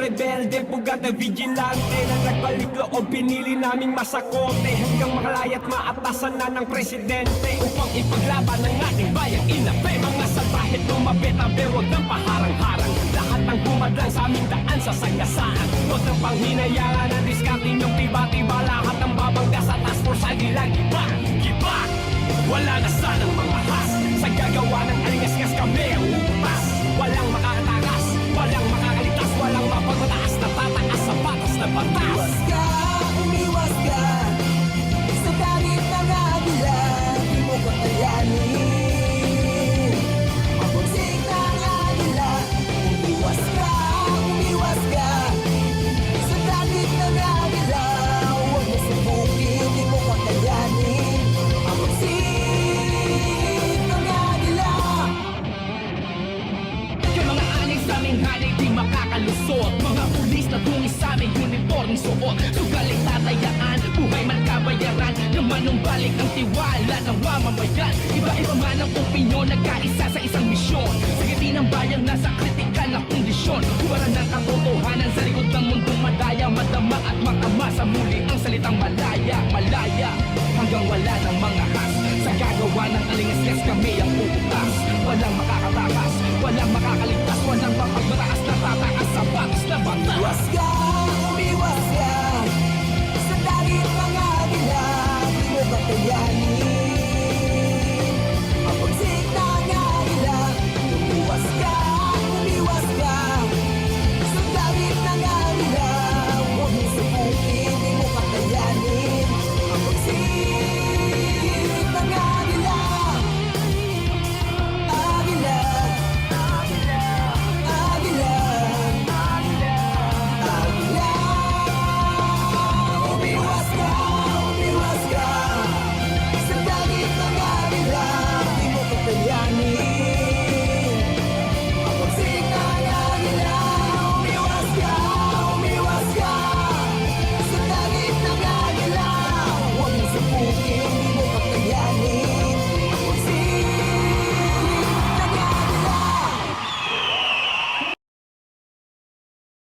rebelde, bugat na vigilante na nagbalik loob, pinili naming masakote hanggang makalaya't maatasan na ng presidente upang ipaglaban ng ating bayang inape. Mga salbahe tumabet-tabi, huwag ng paharang-harang, lahat ng bumadlang sa aming daan sa sagasaan. Huwag ng panghinayangan ng diskarte niyong tiba-tiba, lahat ng babangga sa task force ay nilang iba. Wala na sanang mga has, sa gagawa ng alingas-ngas kami ang upas. Walang makakatakas, walang makakaligtas, walang mapagmataas na tataas sa batas na batas. Umiwas ka sa galit ng agila, di mo kakayanin ang pagsik ng agila. Umiwas ka sa galit ng agila, huwag mo subukin, di mo kakayanin ang pagsik ng agila. Yung mga aning sa aming hanay di makakalusot, mga pulis na tungis sa aming uniform suot. Sugaling tatayaan, buhay man kabayaran, naman nung balik ang tiwala ng mamamayan. Iba-iba man ang opinyon, nagkaisa sa isang misyon, sa giti ng bayang nasa kritikal na kondisyon. Huwaran ng katotohanan sa likod ng mundong madaya, madama at makama sa muli ang salitang malaya. Hanggang wala ng mga has, sa gagawa ng alingas-ngas kami ang uutas. Walang makakatakas, walang makakaligtas, walang mapagmataas na tataas sa batas na batas. Umiwas ka